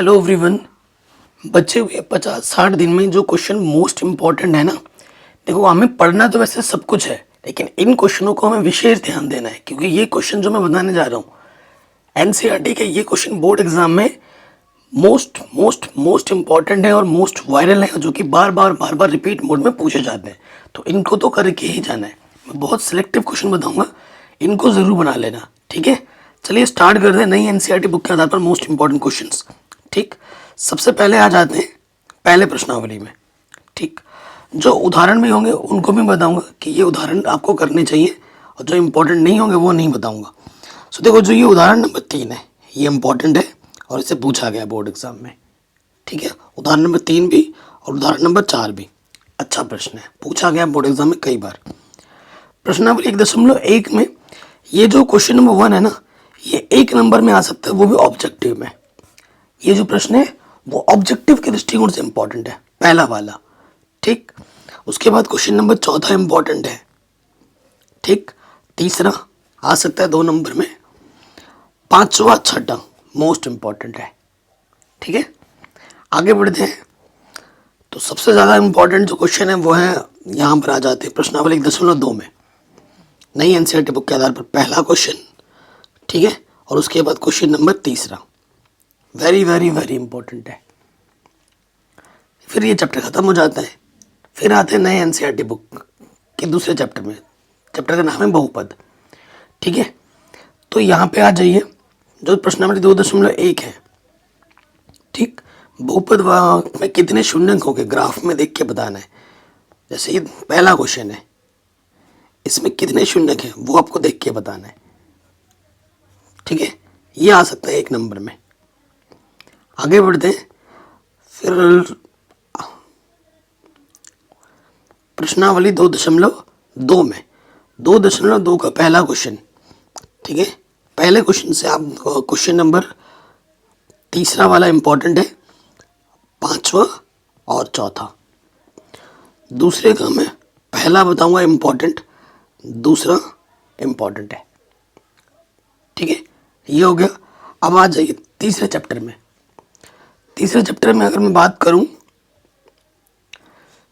Hello everyone. बचे हुए 50-60 दिन में जो क्वेश्चन मोस्ट इम्पॉर्टेंट है ना, देखो हमें पढ़ना तो वैसे सब कुछ है, लेकिन इन क्वेश्चनों को हमें विशेष ध्यान देना है क्योंकि ये क्वेश्चन जो मैं बताने जा रहा हूँ एनसीईआरटी के, ये क्वेश्चन बोर्ड एग्जाम में मोस्ट मोस्ट मोस्ट इम्पॉर्टेंट है और मोस्ट वायरल है, जो कि बार बार रिपीट मोड में पूछे जाते हैं। तो इनको तो करके ही जाना है। मैं बहुत सिलेक्टिव क्वेश्चन बताऊंगा, इनको ज़रूर बना लेना, ठीक है। चलिए स्टार्ट करते हैं नई एनसीईआरटी बुक के आधार पर मोस्ट इंपॉर्टेंट क्वेश्चंस। ठीक, सबसे पहले आ जाते हैं पहले प्रश्नावली में। ठीक, जो उदाहरण भी होंगे उनको भी बताऊंगा कि ये उदाहरण आपको करने चाहिए, और जो इम्पोर्टेंट नहीं होंगे वो नहीं बताऊंगा। सो देखो, जो ये उदाहरण नंबर 3 है ये इम्पोर्टेंट है और इसे पूछा गया बोर्ड एग्जाम में। ठीक है, उदाहरण नंबर 3 भी और उदाहरण नंबर 4 भी अच्छा प्रश्न है, पूछा गया बोर्ड एग्जाम में कई बार। प्रश्नावली 1.1 में ये जो क्वेश्चन नंबर 1 है ना, ये 1 नंबर में आ सकता है, वो भी ऑब्जेक्टिव में। ये जो प्रश्न है वो ऑब्जेक्टिव के दृष्टिकोण से इंपॉर्टेंट है, पहला वाला। ठीक, उसके बाद क्वेश्चन नंबर 14 इंपॉर्टेंट है। ठीक, तीसरा आ सकता है 2 नंबर में, पांचवा छठा मोस्ट इंपॉर्टेंट है। ठीक है, आगे बढ़ते हैं। तो सबसे ज़्यादा इंपॉर्टेंट जो क्वेश्चन है वो है, यहाँ पर आ जाते हैं प्रश्नावली 1.2 में नई एनसीईआरटी बुक के आधार पर पहला क्वेश्चन। ठीक है, और उसके बाद क्वेश्चन नंबर तीसरा, वेरी वेरी वेरी इंपॉर्टेंट है। फिर ये चैप्टर खत्म हो जाता है, फिर आते हैं नए एनसीईआरटी बुक के दूसरे चैप्टर में। चैप्टर का नाम है बहुपद। ठीक है, तो यहाँ पे आ जाइए, जो प्रश्नावली 2.1 है। ठीक, बहुपद में कितने शून्यक होंगे ग्राफ में देख के बताना है। जैसे ये पहला क्वेश्चन है, इसमें कितने शून्यक हैं वो आपको देख के बताना है। ठीक है, ये आ सकता है 1 नंबर में। आगे बढ़ते हैं। फिर प्रश्नावली 2.2 में 2.2 का पहला क्वेश्चन। ठीक है, पहले क्वेश्चन से आप क्वेश्चन नंबर तीसरा वाला इंपॉर्टेंट है, पांचवा और चौथा। दूसरे का मैं पहला बताऊंगा इंपॉर्टेंट, दूसरा इंपॉर्टेंट है। ठीक है, ये हो गया। अब आ जाइए तीसरे चैप्टर में। तीसरे चैप्टर में अगर मैं बात करूं,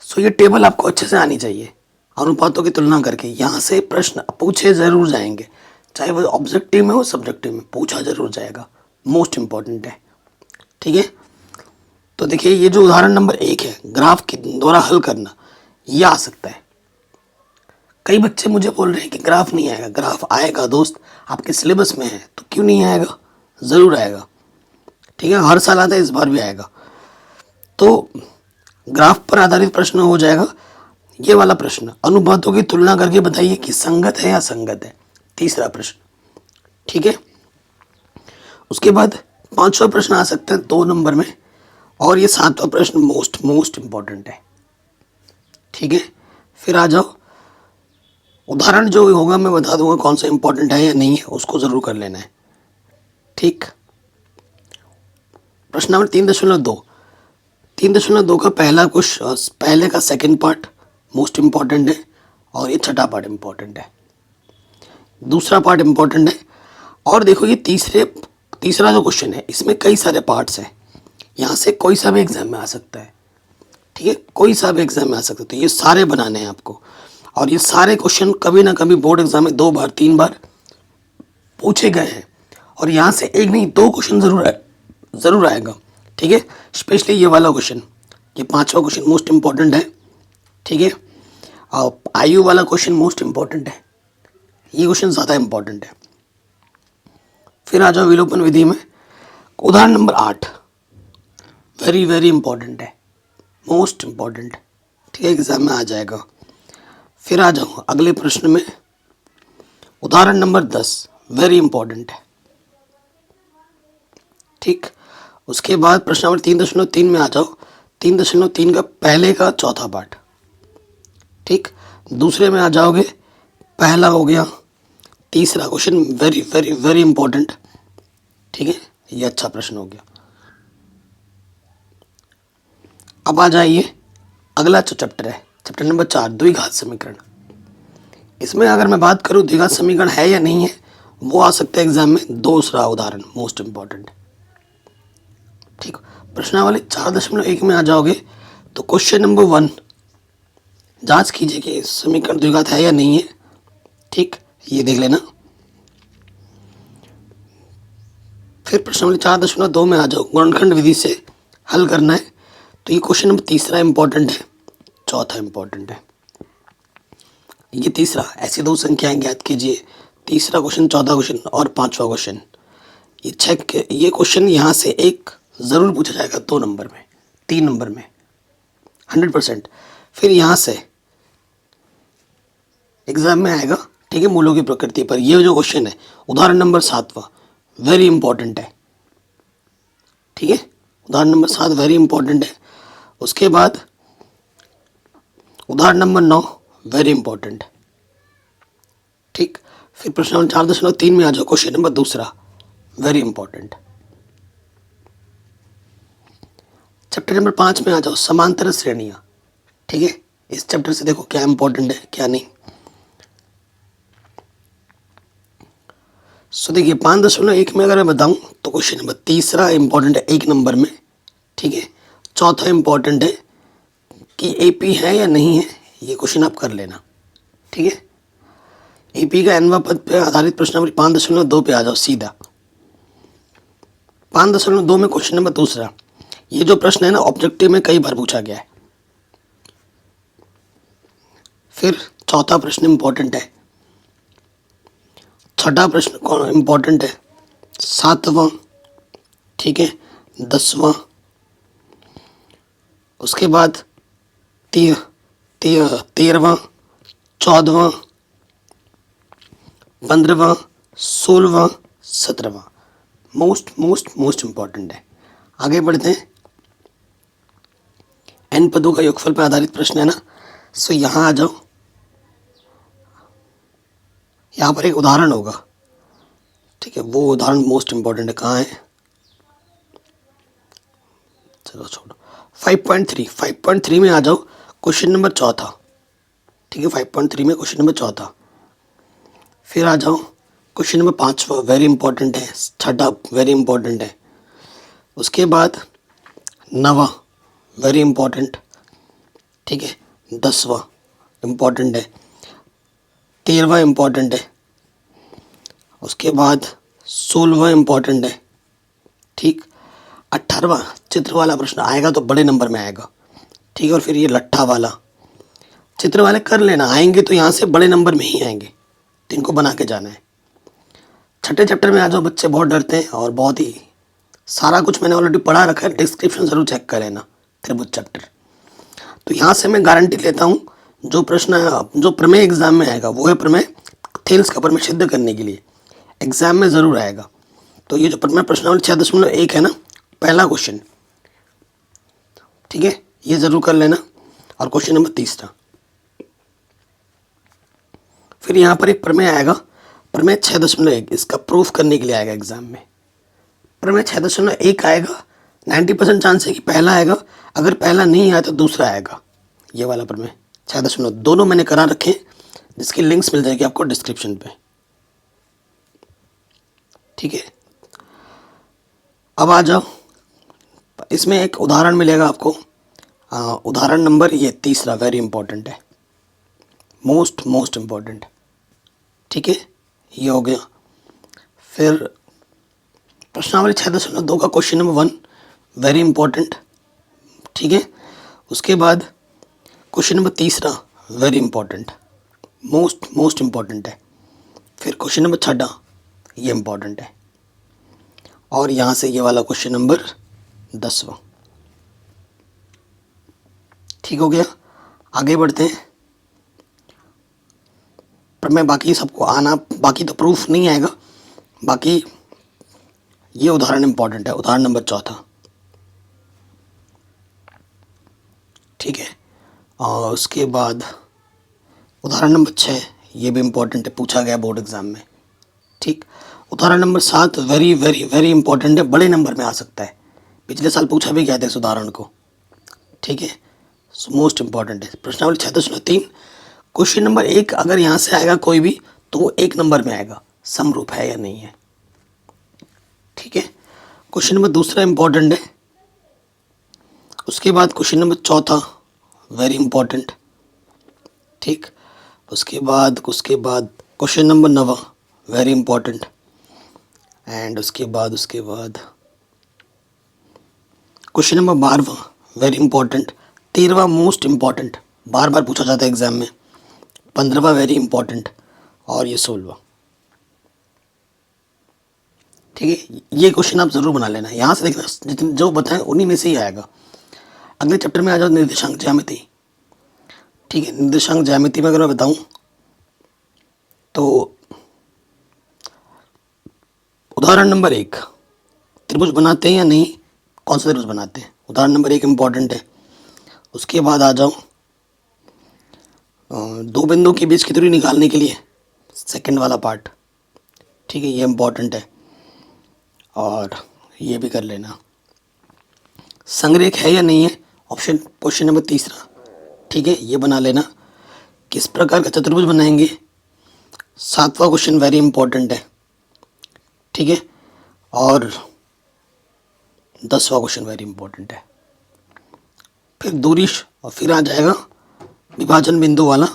सो ये टेबल आपको अच्छे से आनी चाहिए, अनुपातों की तुलना करके। यहाँ से प्रश्न पूछे ज़रूर जाएंगे, चाहे वो ऑब्जेक्टिव में हो सब्जेक्टिव में, पूछा ज़रूर जाएगा, मोस्ट इम्पॉर्टेंट है। ठीक है, तो देखिए ये जो उदाहरण नंबर 1 है, ग्राफ के द्वारा हल करना, ये आ सकता है। कई बच्चे मुझे बोल रहे हैं कि ग्राफ नहीं आएगा। ग्राफ आएगा दोस्त, आपके सिलेबस में है तो क्यों नहीं आएगा, ज़रूर आएगा। ठीक है, हर साल आता है, इस बार भी आएगा। तो ग्राफ पर आधारित प्रश्न हो जाएगा ये वाला प्रश्न, अनुपातों की तुलना करके बताइए कि संगत है या असंगत है, तीसरा प्रश्न। ठीक है, उसके बाद पांचवा प्रश्न आ सकता है 2 नंबर में, और ये 7वां प्रश्न मोस्ट इंपॉर्टेंट है। ठीक है, फिर आ जाओ, उदाहरण जो होगा मैं बता दूंगा कौन सा इंपॉर्टेंट है या नहीं है, उसको ज़रूर कर लेना है। ठीक, प्रश्न नंबर 3.2 का पहला क्वेश्चन, पहले का सेकंड पार्ट मोस्ट इंपॉर्टेंट है, और ये छठा पार्ट इंपॉर्टेंट है, दूसरा पार्ट इंपॉर्टेंट है। और देखो ये तीसरा जो क्वेश्चन है, इसमें कई सारे पार्ट्स हैं, यहाँ से कोई सा भी एग्जाम में आ सकता है। ठीक है, कोई सा भी एग्जाम में आ सकता है, तो ये सारे बनाने हैं आपको। और ये सारे क्वेश्चन कभी ना कभी बोर्ड एग्जाम में 2 बार 3 बार पूछे गए हैं, और यहाँ से एक नहीं 2 क्वेश्चन ज़रूर आएगा। ठीक है, स्पेशली ये वाला क्वेश्चन, ये 5वां क्वेश्चन मोस्ट इंपॉर्टेंट है। ठीक है, और आयु वाला क्वेश्चन मोस्ट इंपॉर्टेंट है, ये क्वेश्चन ज़्यादा इंपॉर्टेंट है। फिर आ जाओ विलोपन विधि में, उदाहरण नंबर 8 वेरी वेरी इंपॉर्टेंट है, मोस्ट इंपॉर्टेंट। ठीक है, एग्जाम में आ जाएगा। फिर आ जाओ अगले प्रश्न में, उदाहरण नंबर 10 वेरी इंपॉर्टेंट है। ठीक, उसके बाद प्रश्न नंबर 3.3 में आ जाओ, 3.3 का पहले का चौथा पार्ट। ठीक, दूसरे में आ जाओगे, पहला हो गया, तीसरा question very very very important. ठीक है, ये अच्छा प्रश्न हो गया। अब आ जाइए अगला जो चैप्टर है, चैप्टर नंबर 4 द्विघात समीकरण। इसमें अगर मैं बात करूं द्विघात समीकरण है या नहीं है, वो आ सकता है एग्जाम में, दूसरा उदाहरण मोस्ट इंपॉर्टेंट। ठीक, प्रश्नावली 4.1 में आ जाओगे तो क्वेश्चन नंबर 1 जांच कीजिए कि समीकरण द्विघात है या नहीं है। ठीक, ये देख लेना। फिर प्रश्नावली 4.2 में आ जाओ, गुणनखंड विधि से हल करना है। तो ये क्वेश्चन नंबर तीसरा इंपॉर्टेंट है, चौथा इंपॉर्टेंट है। ये तीसरा, ऐसी दो संख्याएं ज्ञात कीजिए, तीसरा क्वेश्चन, चौथा क्वेश्चन और पांचवा क्वेश्चन। ये क्वेश्चन यहाँ से एक ज़रूर पूछा जाएगा 2 नंबर में, 3 नंबर में 100%। फिर यहाँ से एग्जाम में आएगा, ठीक है, मूलों की प्रकृति पर। ये जो क्वेश्चन है उदाहरण नंबर 7वां, वेरी इंपॉर्टेंट है। ठीक है, उदाहरण नंबर 7 वेरी इंपॉर्टेंट है। उसके बाद उदाहरण नंबर 9 वेरी इंपॉर्टेंट। ठीक, फिर प्रश्न नंबर 4.3 में आ जाओ, क्वेश्चन नंबर दूसरा वेरी इंपॉर्टेंट। चैप्टर नंबर 5 में आ जाओ, समांतर श्रेणियां। ठीक है, इस चैप्टर से देखो क्या इंपॉर्टेंट है क्या नहीं। सो देखिए 5.1 में अगर मैं बताऊं तो क्वेश्चन नंबर तीसरा इंपॉर्टेंट है 1 नंबर में। ठीक है, चौथा इंपॉर्टेंट है कि एपी है या नहीं है, ये क्वेश्चन आप कर लेना। ठीक है, एपी का एनवा पद पे आधारित प्रश्नावली 5.2 पे आ जाओ सीधा। 5.2 में क्वेश्चन नंबर दूसरा, ये जो प्रश्न है ना ऑब्जेक्टिव में कई बार पूछा गया है। फिर चौथा प्रश्न इंपॉर्टेंट है, छठा प्रश्न कौन इंपॉर्टेंट है, 7वां, ठीक है, 10वां, उसके बाद 13वां, 14वां, 15वां, 16वां, 17वां मोस्ट मोस्ट मोस्ट इंपॉर्टेंट है। आगे बढ़ते हैं, एन पदों का योगफल पर आधारित प्रश्न है ना। सो यहाँ आ जाओ, यहाँ पर एक उदाहरण होगा। ठीक है, वो उदाहरण मोस्ट इंपॉर्टेंट है, कहाँ है, चलो छोड़ो। 5.3 में आ जाओ, क्वेश्चन नंबर चौथा। ठीक है, 5.3 में क्वेश्चन नंबर चौथा। फिर आ जाओ क्वेश्चन नंबर 5वां, वेरी इंपॉर्टेंट है। छठा वेरी इंपॉर्टेंट है। उसके बाद 9वां वेरी इंपॉर्टेंट। ठीक है, 10वां इंपॉर्टेंट है, 13वां इंपॉर्टेंट है। उसके बाद 16वां इंपॉर्टेंट है। ठीक, 18वां चित्र वाला प्रश्न आएगा तो बड़े नंबर में आएगा। ठीक है, और फिर ये लट्ठा वाला, चित्र वाले कर लेना, आएंगे तो यहाँ से बड़े नंबर में ही आएंगे, तो इनको बना के जाना है। छठे चैप्टर में आ जाओ, बच्चे बहुत डरते हैं और बहुत ही सारा कुछ मैंने ऑलरेडी पढ़ा रखा है, डिस्क्रिप्शन ज़रूर चेक कर लेना, त्रिभुज चैप्टर। तो यहाँ से मैं गारंटी लेता हूँ जो प्रश्न जो प्रमेय एग्जाम में आएगा वो है प्रमेय थेल्स का प्रमेय सिद्ध करने के लिए एग्जाम में ज़रूर आएगा। तो ये जो प्रमेय प्रश्नावली 6.1 है ना, पहला क्वेश्चन, ठीक है, ये ज़रूर कर लेना। और क्वेश्चन नंबर तीसरा, फिर यहाँ पर एक प्रमेय आएगा, प्रमेय 6.1, इसका प्रूफ करने के लिए आएगा एग्जाम में। प्रमेय 6.1 आएगा, 90% चांस है कि पहला आएगा, अगर पहला नहीं आया तो दूसरा आएगा। ये वाला प्रमेय 6.2 दोनों मैंने करा रखे हैं, जिसकी लिंक्स मिल जाएगी आपको डिस्क्रिप्शन पे। ठीक है, अब आ जाओ, इसमें एक उदाहरण मिलेगा आपको, उदाहरण नंबर ये तीसरा वेरी इंपॉर्टेंट है, मोस्ट मोस्ट इंपॉर्टेंट। ठीक है, ये हो गया। फिर प्रश्नावली 6.2 का क्वेश्चन नंबर 1 वेरी इंपॉर्टेंट। ठीक है, उसके बाद क्वेश्चन नंबर तीसरा very important, most most important है। फिर क्वेश्चन नंबर 6 ये इंपॉर्टेंट है, और यहाँ से ये वाला क्वेश्चन नंबर 10वां। ठीक हो गया, आगे बढ़ते हैं। प्रमेय बाकी सबको आना, बाकी तो प्रूफ नहीं आएगा, बाकी ये उदाहरण इंपॉर्टेंट है, उदाहरण नंबर 4। ठीक है, और उसके बाद उदाहरण नंबर 6 ये भी इंपॉर्टेंट है, पूछा गया बोर्ड एग्जाम में। ठीक, उदाहरण number 7 very very very important है, बड़े नंबर में आ सकता है, पिछले साल पूछा भी गया था इस उदाहरण को। ठीक है, मोस्ट इंपॉर्टेंट है। प्रश्नावली 6.3 क्वेश्चन नंबर 1 अगर यहाँ से आएगा कोई भी तो वो 1 नंबर में आएगा, समरूप है या नहीं है। ठीक है, क्वेश्चन नंबर दूसरा इंपॉर्टेंट है, उसके बाद क्वेश्चन नंबर चौथा, वेरी इंपॉर्टेंट, ठीक। उसके बाद question number 9, very important. And उसके बाद क्वेश्चन नंबर 12, वेरी इंपॉर्टेंट। 13वां मोस्ट इंपॉर्टेंट, बार बार पूछा जाता है एग्जाम में। 15वां वेरी इंपॉर्टेंट, और ये 16वां, ठीक है। ये क्वेश्चन आप जरूर बना लेना, यहाँ से देखना जितने जो बताएं उन्हीं में से ही आएगा। अगले चैप्टर में आ जाओ, निर्देशांक ज्यामिति, ठीक है। निर्देशांक ज्यामिति में अगर मैं बताऊं तो उदाहरण नंबर 1, त्रिभुज बनाते हैं या नहीं, कौन सा त्रिभुज बनाते हैं, उदाहरण नंबर 1 इम्पॉर्टेंट है। उसके बाद आ जाओ दो बिंदु के बीच की दूरी निकालने के लिए सेकंड वाला पार्ट, ठीक है, ये इम्पॉर्टेंट है। और ये भी कर लेना, संरेख है या नहीं है, ऑप्शन क्वेश्चन नंबर 3, ठीक है, ये बना लेना। किस प्रकार का चतुर्भुज बनाएंगे, 7वां क्वेश्चन वेरी इंपॉर्टेंट है, ठीक है। और 10वां क्वेश्चन वेरी इंपॉर्टेंट है। फिर दूरी, और फिर आ जाएगा विभाजन बिंदु वाला,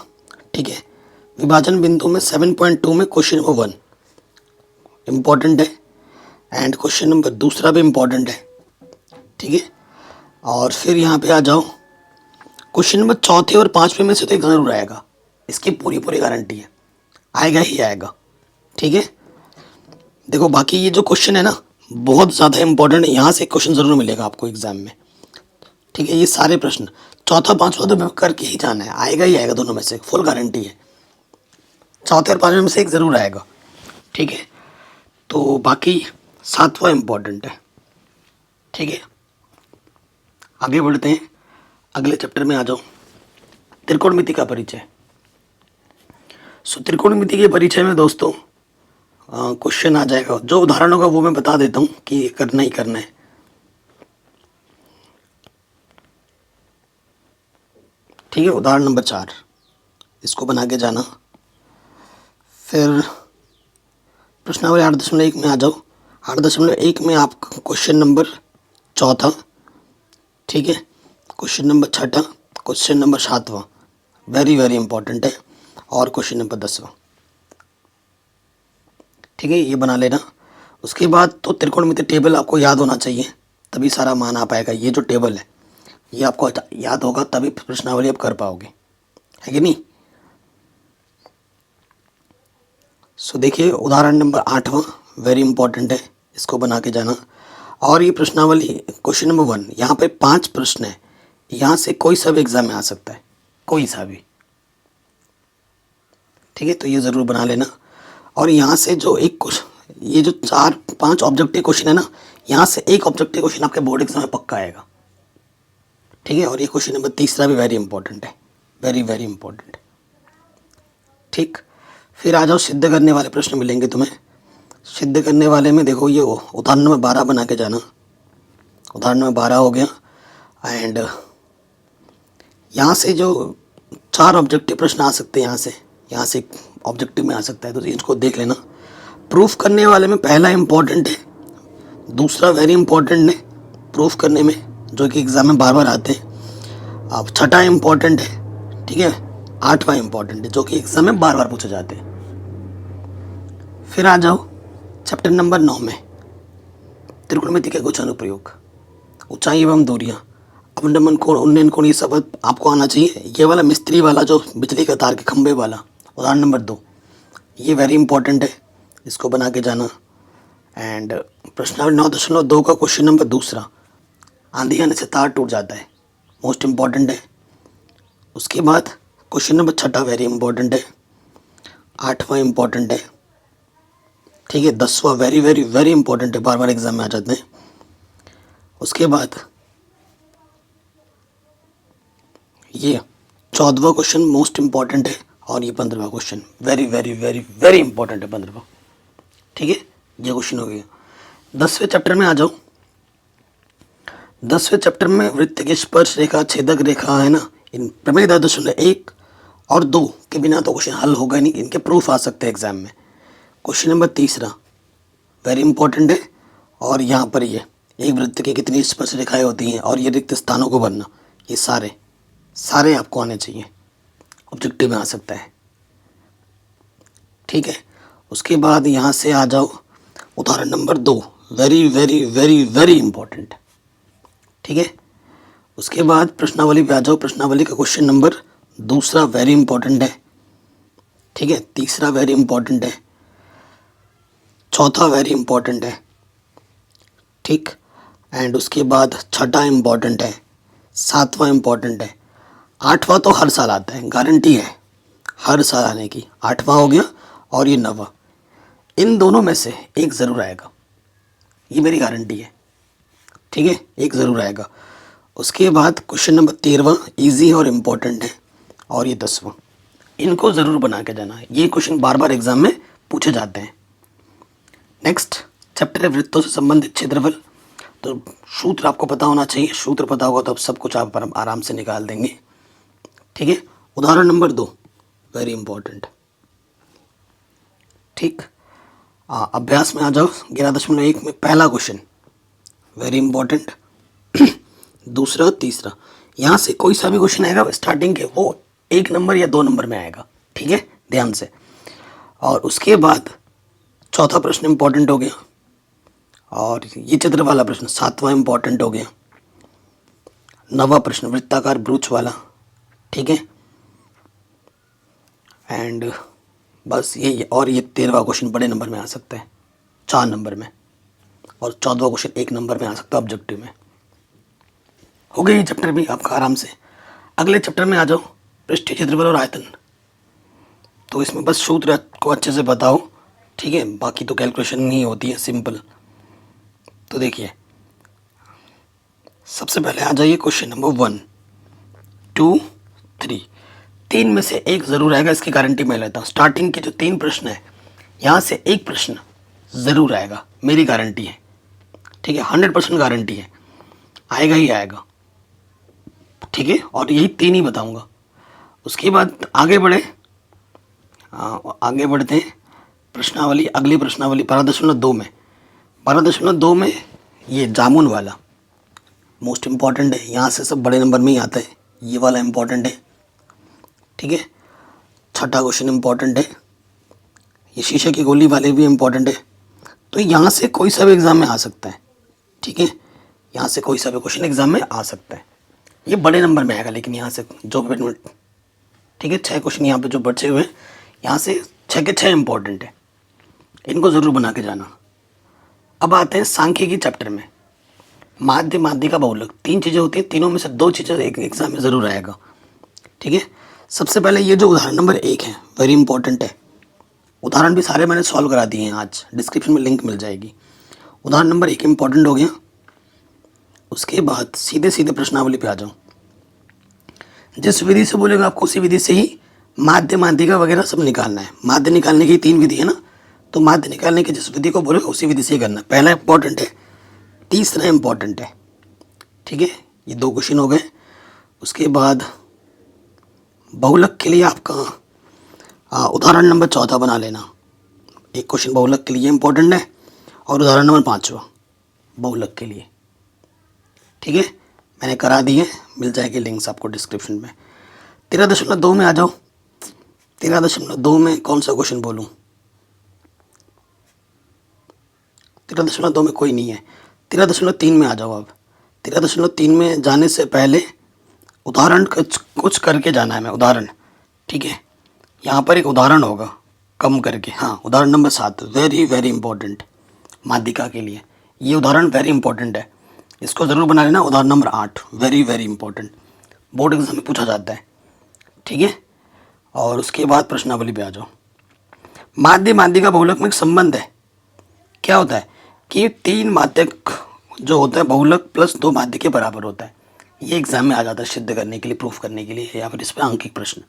ठीक है। विभाजन बिंदु में 7.2 में क्वेश्चन नंबर 1 इम्पॉर्टेंट है। एंड क्वेश्चन नंबर 2 भी इम्पॉर्टेंट है, ठीक है। और फिर यहाँ पे आ जाओ, क्वेश्चन नंबर 4 और 5वें में से तो एक जरूर आएगा, इसकी पूरी गारंटी है, आएगा ही आएगा, ठीक है। देखो बाकी ये जो क्वेश्चन है ना बहुत ज़्यादा इंपॉर्टेंट है, यहाँ से क्वेश्चन ज़रूर मिलेगा आपको एग्जाम में, ठीक है। ये सारे प्रश्न 4था 5वां तो करके ही जाना है, आएगा ही आएगा, दोनों में से फुल गारंटी है, 4 और 5वें में से एक ज़रूर आएगा, ठीक है। तो बाकी 7वां इम्पॉर्टेंट है, ठीक है। आगे बढ़ते हैं, अगले चैप्टर में आ जाओ, त्रिकोणमिति का परिचय। सो त्रिकोणमिति के परिचय में दोस्तों क्वेश्चन आ जाएगा, जो उदाहरण होगा वो मैं बता देता हूँ कि ये करना ही करना है, ठीक है। उदाहरण नंबर 4, इसको बना के जाना। फिर प्रश्नावली 8.1 में आ जाओ, 8.1 में आप क्वेश्चन नंबर 4, ठीक है, क्वेश्चन नंबर 6, क्वेश्चन नंबर 7वां वेरी इंपॉर्टेंट है, और क्वेश्चन नंबर 10वां, ठीक है, ये बना लेना। उसके बाद तो त्रिकोणमिति टेबल आपको याद होना चाहिए, तभी सारा मान आ पाएगा। ये जो टेबल है ये आपको याद होगा तभी प्रश्नावली आप कर पाओगे, है कि नहीं। सो देखिए उदाहरण नंबर 8वां वेरी इंपॉर्टेंट है, इसको बना के जाना। और ये प्रश्नावली क्वेश्चन नंबर 1, यहाँ पे 5 प्रश्न है, यहाँ से कोई सा भी एग्जाम में आ सकता है, कोई सा भी, ठीक है, तो ये ज़रूर बना लेना। और यहाँ से जो एक क्वेश्चन, ये जो 4-5 ऑब्जेक्टिव क्वेश्चन है ना, यहाँ से एक ऑब्जेक्टिव क्वेश्चन आपके बोर्ड एग्जाम में पक्का आएगा, ठीक है। और ये क्वेश्चन नंबर 3 भी वेरी इंपॉर्टेंट है, वेरी इंपॉर्टेंट, ठीक। फिर आ जाओ, सिद्ध करने वाले प्रश्न मिलेंगे तुम्हें। सिद्ध करने वाले में देखो ये उदाहरण नंबर 12 बना के जाना, उदाहरण नंबर 12 हो गया। एंड यहाँ से जो 4 ऑब्जेक्टिव प्रश्न आ सकते हैं, यहाँ से ऑब्जेक्टिव में आ सकता है, तो इसको देख लेना। प्रूफ करने वाले में पहला इंपॉर्टेंट है, दूसरा वेरी इंपॉर्टेंट है प्रूफ करने में, जो कि एग्ज़ाम में बार आते हैं। अब 6ठा इंपॉर्टेंट है, ठीक है, 8वां इंपॉर्टेंट है, जो कि एग्ज़ाम में बार पूछे जाते हैं। फिर आ जाओ चैप्टर नंबर 9 में, त्रिकोणमिति के कुछ अनुप्रयोग, ऊंचाई एवं दूरियां, अवनमन कोण, उन्नयन कोण, ये सब आपको आना चाहिए। ये वाला मिस्त्री वाला जो बिजली का तार के खंभे वाला, उदाहरण नंबर 2, ये वेरी इंपॉर्टेंट है, इसको बना के जाना। एंड प्रश्नावली 9.2 का क्वेश्चन नंबर 2, आंधी आने से तार टूट जाता है, मोस्ट इम्पॉर्टेंट है। उसके बाद क्वेश्चन नंबर 6 वेरी इंपॉर्टेंट है, 8वां इंपॉर्टेंट है, ठीक है, 10वां वेरी इंपॉर्टेंट है, बार एग्जाम में आ जाते हैं। उसके बाद ये 14वां क्वेश्चन मोस्ट इम्पॉर्टेंट है, और ये 15वां क्वेश्चन वेरी इंपॉर्टेंट है, 15वां, ठीक है, ये क्वेश्चन हो गया। 10वें चैप्टर में आ जाओ। 10वें चैप्टर में वृत्त की स्पर्श रेखा, छेदक रेखा है ना, इन प्रमेय 10.1 और 2 के बिना तो क्वेश्चन हल होगा नहीं, इनके प्रूफ आ सकते हैं एग्जाम में। क्वेश्चन नंबर 3 वेरी इंपॉर्टेंट है, और यहाँ पर ये एक वृत्त की कितनी स्पर्श रेखाएं होती हैं और ये रिक्त स्थानों को भरना, ये सारे सारे आपको आने चाहिए, ऑब्जेक्टिव में आ सकता है। ठीक है, उसके बाद यहाँ से आ जाओ उदाहरण number 2, very very very very important. ठीक है, उसके बाद प्रश्नावली पे आ जाओ। प्रश्नावली का क्वेश्चन नंबर 2 वेरी इंपॉर्टेंट है। ठीक है, 3 वेरी इंपॉर्टेंट है, 4 वेरी इंपॉर्टेंट है। ठीक, एंड उसके बाद 6 इंपॉर्टेंट है, 7वां इंपॉर्टेंट है, 8वां तो हर साल आता है, गारंटी है हर साल आने की। 8वां हो गया और ये 9वां, इन दोनों में से एक ज़रूर आएगा, ये मेरी गारंटी है। ठीक है, एक ज़रूर आएगा। उसके बाद क्वेश्चन नंबर 13वां ईजी और इम्पोर्टेंट है, और ये 10वां, इनको ज़रूर बना के जाना है, ये क्वेश्चन बार बार एग्जाम में पूछे जाते हैं। नेक्स्ट चैप्टर है वृत्तों से संबंधित क्षेत्रफल। तो सूत्र आपको पता होना चाहिए, सूत्र पता होगा तो अब सब कुछ आप आराम से निकाल देंगे। ठीक है, उदाहरण नंबर 2 वेरी इंपॉर्टेंट। ठीक, अभ्यास में आ जाओ। 11.1 में पहला क्वेश्चन वेरी इंपॉर्टेंट, दूसरा तीसरा, यहाँ से कोई सा भी क्वेश्चन आएगा स्टार्टिंग के वो 1 नंबर या 2 नंबर में आएगा। ठीक है, ध्यान से। और उसके बाद चौथा प्रश्न इंपॉर्टेंट हो गया, और ये चित्र वाला प्रश्न 7वां इंपॉर्टेंट हो गया, 9वां प्रश्न वृत्ताकार ब्रूच वाला। ठीक है, एंड बस ये, और ये 13वां क्वेश्चन बड़े नंबर में आ सकता है 4 नंबर में, और 14वां क्वेश्चन 1 नंबर में आ सकता है ऑब्जेक्टिव में। हो गया ये चैप्टर भी आपका आराम से। अगले चैप्टर में आ जाओ, पृष्ठीय क्षेत्रफल और आयतन। तो इसमें बस सूत्र को अच्छे से बताओ। ठीक है, बाकी तो कैलकुलेशन ही होती है सिंपल। तो देखिए, सबसे पहले आ जाइए क्वेश्चन नंबर 1, 2, 3, 3 में से एक ज़रूर आएगा, इसकी गारंटी मैं लेता हूँ। स्टार्टिंग के जो 3 प्रश्न है, यहाँ से एक प्रश्न ज़रूर आएगा, मेरी गारंटी है। ठीक है, 100% गारंटी है, आएगा ही आएगा। ठीक है, और यही 3 ही बताऊँगा। उसके बाद आगे बढ़ते हैं प्रश्नावली। अगली प्रश्नावली 12.2 में, 12.2 में ये जामुन वाला मोस्ट इम्पॉर्टेंट है, यहाँ से सब बड़े नंबर में ही आता है, ये वाला इम्पॉर्टेंट है। ठीक है, 6ठा क्वेश्चन इम्पॉर्टेंट है, ये शीशे की गोली वाले भी इम्पॉर्टेंट है। तो यहाँ से कोई सा भी एग्ज़ाम में आ सकता है। ठीक है, यहाँ से कोई सा भी क्वेश्चन एग्ज़ाम में आ सकता है, ये बड़े नंबर में आएगा। लेकिन यहाँ से जो, ठीक है, 6 क्वेश्चन यहाँ पे जो बचे हुए हैं, यहाँ से 6 के 6 इंपॉर्टेंट है, इनको ज़रूर बना के जाना। अब आते हैं सांख्यिकी चैप्टर में। माध्य, माध्यिका, बहुलक, 3 चीज़ें होती हैं, तीनों में से 2 चीज़ें एक एग्जाम में ज़रूर आएगा। ठीक है, सबसे पहले ये जो उदाहरण नंबर 1 है वेरी इंपॉर्टेंट है। उदाहरण भी सारे मैंने सॉल्व करा दिए हैं, आज डिस्क्रिप्शन में लिंक मिल जाएगी। उदाहरण नंबर 1 इंपॉर्टेंट हो गया। उसके बाद सीधे सीधे प्रश्नावली पे आ जाओ। जिस विधि से बोलेगा आपको उसी विधि से ही माध्य, माध्यिका वगैरह सब निकालना है। माध्य निकालने की 3 विधि है ना, तो माध्य निकालने की जिस विधि को बोलेगा उसी विधि से ही करना है। पहला इंपॉर्टेंट है, तीसरा इंपॉर्टेंट है। ठीक है, ये 2 क्वेश्चन हो गए। उसके बाद बहुलक के लिए आपका उदाहरण नंबर 14 बना लेना। एक क्वेश्चन बहुलक के लिए इंपॉर्टेंट है, और उदाहरण नंबर 5वां बहुलक के लिए। ठीक है, मैंने करा दी है, मिल जाएगी लिंक्स आपको डिस्क्रिप्शन में। 13.2 में आ जाओ। 13.2 में कौन सा क्वेश्चन बोलूँ? 13.2 में कोई नहीं है। 13.3 में आ जाओ। अब 13.3 में जाने से पहले उदाहरण कुछ करके जाना है मैं, उदाहरण। ठीक है, यहाँ पर एक उदाहरण होगा कम करके। हाँ, उदाहरण नंबर 7 वेरी वेरी इंपॉर्टेंट माध्यिका के लिए। ये उदाहरण वेरी इंपॉर्टेंट है, इसको ज़रूर बना लेना। उदाहरण number 8 very very important, board exam में पूछा जाता है। ठीक है, और उसके बाद प्रश्नावली पे आ जाओ। माध्य, माध्यिका, बहुलक में एक संबंध है। क्या होता है कि 3 माध्यक जो होता है बहुलक प्लस 2 माध्य के बराबर होता है। ये एग्जाम में आ जाता है सिद्ध करने के लिए, प्रूफ करने के लिए, या फिर इस पर अंकित प्रश्न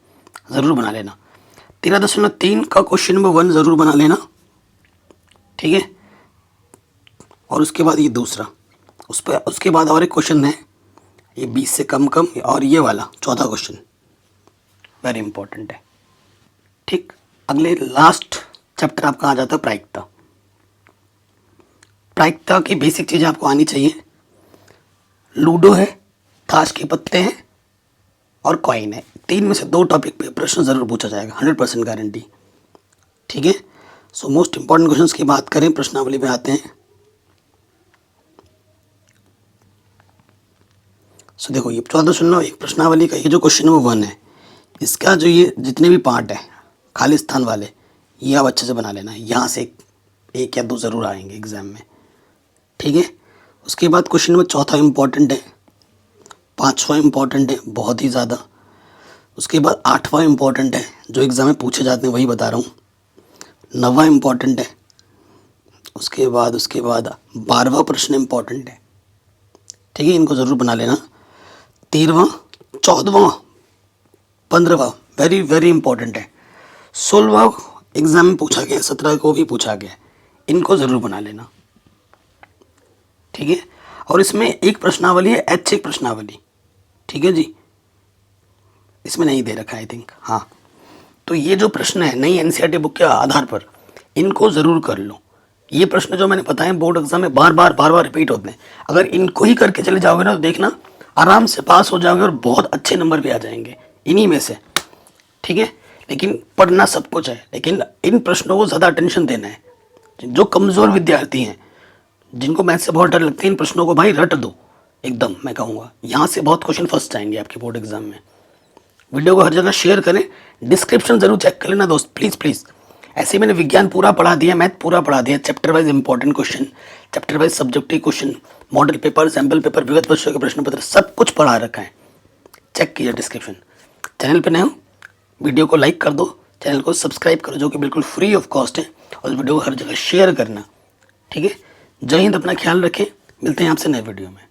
ज़रूर बना लेना। 13.3 का क्वेश्चन नंबर 1 ज़रूर बना लेना। ठीक है, और उसके बाद ये दूसरा, उसके बाद और एक क्वेश्चन है, ये 20 से कम, और ये वाला 14 क्वेश्चन वेरी इंपॉर्टेंट है। ठीक, अगले लास्ट चैप्टर आपका आ जाता है प्रायिकता। प्रायिकता की बेसिक चीज़ें आपको आनी चाहिए। लूडो है, ताश के पत्ते हैं और कॉइन है। 3 में से 2 टॉपिक पे प्रश्न ज़रूर पूछा जाएगा, 100% गारंटी। ठीक है। सो मोस्ट इंपॉर्टेंट क्वेश्चंस की बात करें, प्रश्नावली पे आते हैं। सो देखो ये 14 सुन लो, एक प्रश्नावली का ये जो क्वेश्चन नंबर 1 है, इसका जो ये जितने भी पार्ट है खाली स्थान वाले, ये आप अच्छे से बना लेना। यहाँ से एक या 2 ज़रूर आएंगे एग्ज़ाम में। ठीक है। उसके बाद क्वेश्चन नंबर 4 इम्पॉर्टेंट है, 5वां इम्पॉर्टेंट है बहुत ही ज़्यादा। उसके बाद 8वां इम्पॉर्टेंट है, जो एग्ज़ाम में पूछे जाते हैं वही बता रहा हूँ। 9वां इम्पॉर्टेंट है। उसके बाद 12वां प्रश्न इम्पॉर्टेंट है। ठीक है, इनको ज़रूर बना लेना। 13वां, 14वां, 15वां वेरी वेरी इंपॉर्टेंट है। 16वां एग्ज़ाम में पूछा गया, 17 को भी पूछा गया, इनको ज़रूर बना लेना। ठीक है। और इसमें एक प्रश्नावली है, ऐच्छिक प्रश्नावली। ठीक है जी, इसमें नहीं दे रखा आई थिंक। हाँ, तो ये जो प्रश्न है नई एनसीईआरटी बुक के आधार पर, इनको ज़रूर कर लो। ये प्रश्न जो मैंने बताए बोर्ड एग्जाम में बार बार रिपीट होते हैं। अगर इनको ही करके चले जाओगे ना तो देखना आराम से पास हो जाओगे और बहुत अच्छे नंबर भी आ जाएंगे इन्हीं में से। ठीक है। लेकिन पढ़ना सब कुछ है, लेकिन इन प्रश्नों को ज़्यादा अटेंशन देना है। जो कमज़ोर विद्यार्थी हैं, जिनको मैथ से बहुत डर लगते हैं, इन प्रश्नों को भाई रट दो एकदम। मैं कहूँगा यहाँ से बहुत क्वेश्चन फंस जाएंगे आपके बोर्ड एग्जाम में। वीडियो को हर जगह शेयर करें, डिस्क्रिप्शन ज़रूर चेक कर लेना दोस्त, प्लीज़ प्लीज़। ऐसे मैंने विज्ञान पूरा पढ़ा दिया, मैथ पूरा पढ़ा दिया, chapter wise important question, chapter wise subjective question, model paper, sample paper, विगत वर्षों के प्रश्न पत्र, सब कुछ पढ़ा रखा है। चेक कीजिए डिस्क्रिप्शन। चैनल पर नए हो, वीडियो को लाइक कर दो, चैनल को सब्सक्राइब करो जो कि बिल्कुल फ्री ऑफ कॉस्ट है, और इस वीडियो को हर जगह शेयर करना। ठीक है। जय हिंद, अपना ख्याल रखें, मिलते हैं आपसे नए वीडियो में।